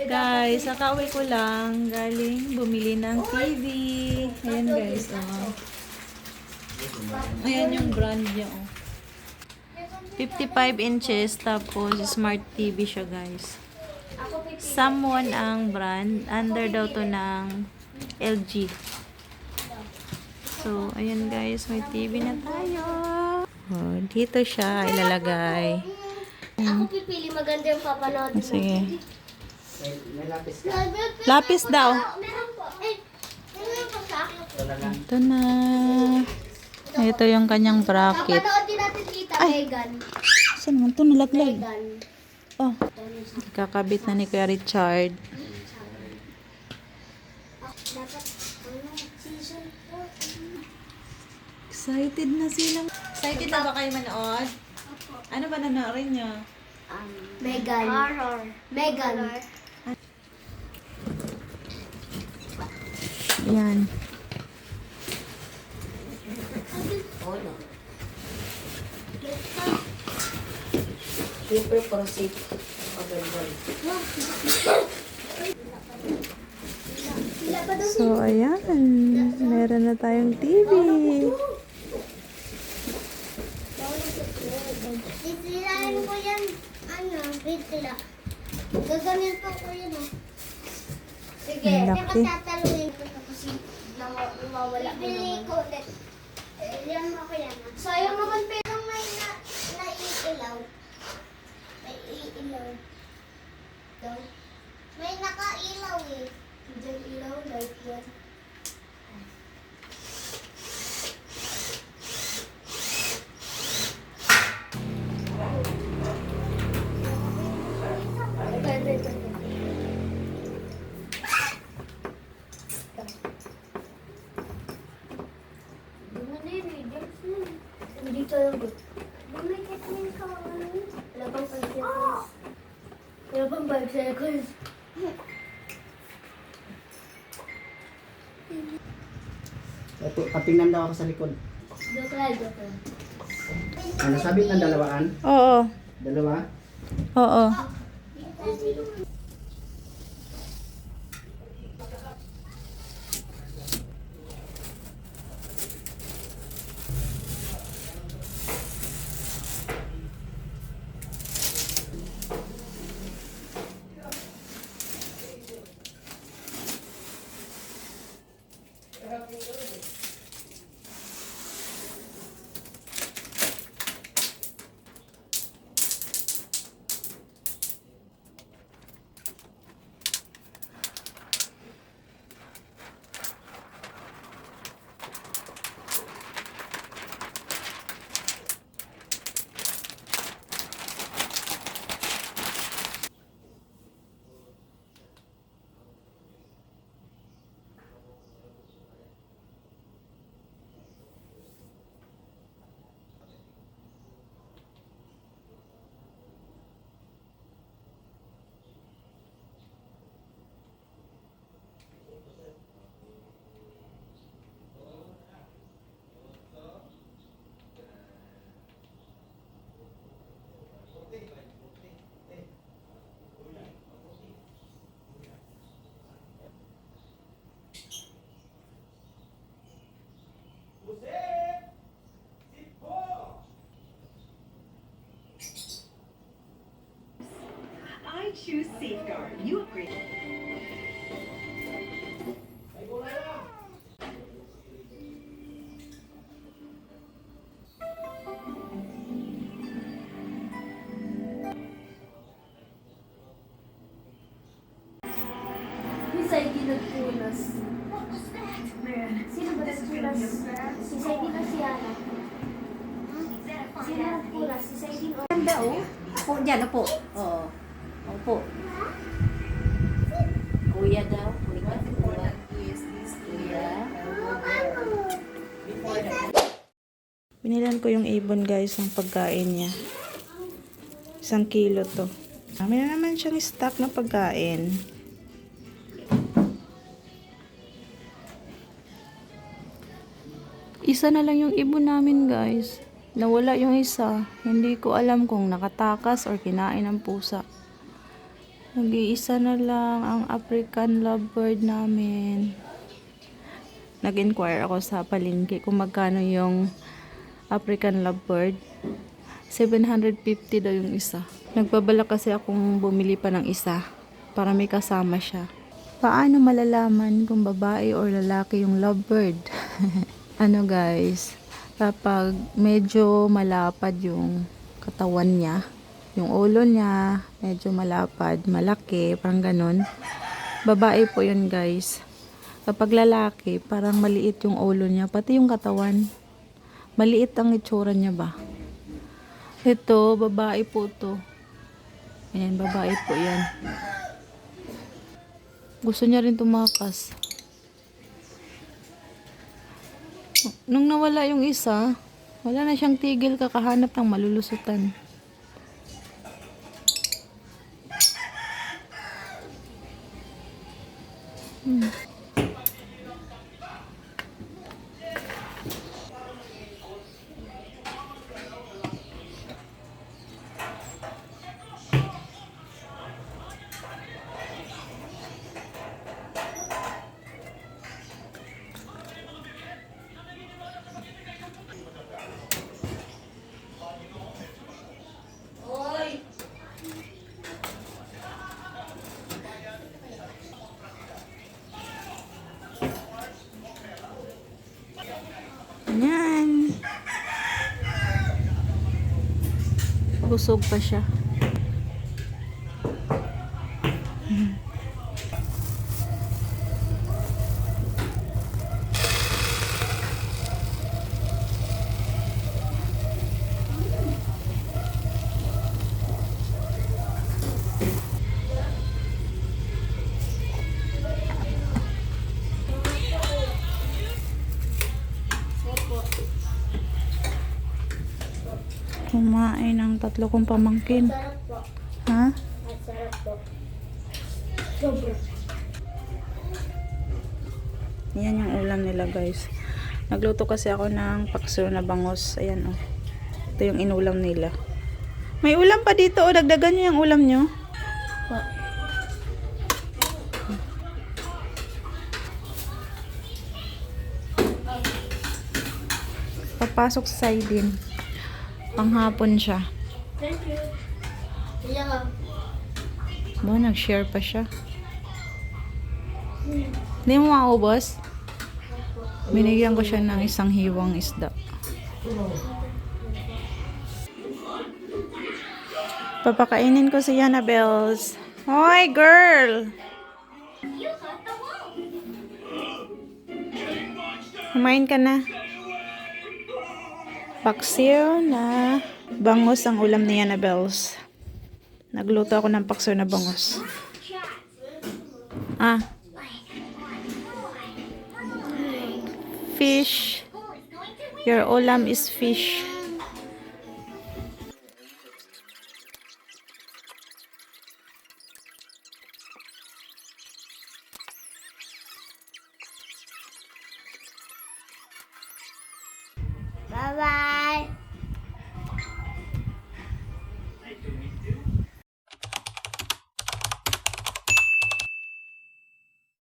Guys, kakauwi ko lang. Galing bumili ng TV. Ayan guys, oh. Ayan yung brand niya, oh. 55 inches, tapos smart TV siya guys. Someone ang brand. Under daw to ng LG. So, ayan guys, may TV na tayo. Oh, dito siya ilalagay. Ako pipili, maganda yung papanood mo. Sige. May lapis ka. Lapis daw. Meron po. Meron po sa akin. Wala lang. Ito na. Ito yung kanyang bracket. Papanood din natin kita, Megan. Saan naman ito nalaglag? Megan. Oh, kakabit na ni Kuya Richard. Dapat, season 4. Excited na silang. Excited na ba kayo manood? Ano ba nanoorin niyo? Megan. Horror. Megan. Yan. Siyempre, para safe. Maganda. So, ayan. Meron na tayong TV. Sisirain ko yan, bitla. Gaganito ko yan, Sige, Ang teka laki. tatalungin ko kasi nawawala ko naman. Ko ulit. Yan mo ko yan, sayang naman pero may naiilaw. May iilaw. Daw. May nakailaw eh. Diyan ilaw, light yan. Hindi tayo good. Bumikit mo yung kawangan. Wala pang 5 seconds. Wala pang 5 seconds. Ito, patingnan daw ako sa likod. Joke lang, joke lang. Ano, sabit ng dalawaan? Oo. Dalawa? Oo. I choose Safeguard. You upgrade. Si Saidi nagpunas. Sino ba nagpunas? Si Saidi na si Ana. Sino nagpunas? Si Saidi o? Ganda oh. Opo dyan, opo. Oo. Opo. Kuya daw. Kuya. Kuya. Binilan ko yung ibon guys ng pagkain niya. 1 kilo to. May na naman siyang stock na pagkain. Isa na lang yung ibon namin guys. Nawala yung isa. Hindi ko alam kung nakatakas or kinain ng pusa. Nag-iisa na lang ang African lovebird namin. Nag-inquire ako sa palengke kung magkano yung African lovebird. 750 daw yung isa. Nagbabalak kasi akong bumili pa ng isa para may kasama siya. Paano malalaman kung babae or lalaki yung lovebird? Ano guys, kapag medyo malapad yung katawan niya, yung ulo niya, medyo malapad, malaki, parang ganun. Babae po yun guys. Kapag lalaki, parang maliit yung ulo niya, pati yung katawan. Maliit ang itsura niya ba? Ito, babae po to. Ayan, babae po yan. Gusto niya rin tumakas. Nung nawala yung isa, wala na siyang tigil kakahanap ng malulusutan. Ayan. Busog pa siya. Kumain ng 3 kong pamangkin. Sarap po. Ha? At sarap po. Sobra. Yan yung ulam nila guys. Nagluto kasi ako ng paksiw na bangos. Ayan oh. Ito yung inulam nila. May ulam pa dito oh. Dagdagan nyo yung ulam nyo. Papasok sa sidin. Panghapon siya. Thank you. Yeah. Bo, nag-share pa siya. Hindi mo maubos? Binigyan ko siya ng isang hiwang isda. Papakainin ko si Annabels. Hoy, girl! Kumain ka na. Paksiw na bangus ang ulam ni Annabels. Nagluto ako ng paksiw na bangus. Ah. Fish. Your ulam is fish. Bye-bye.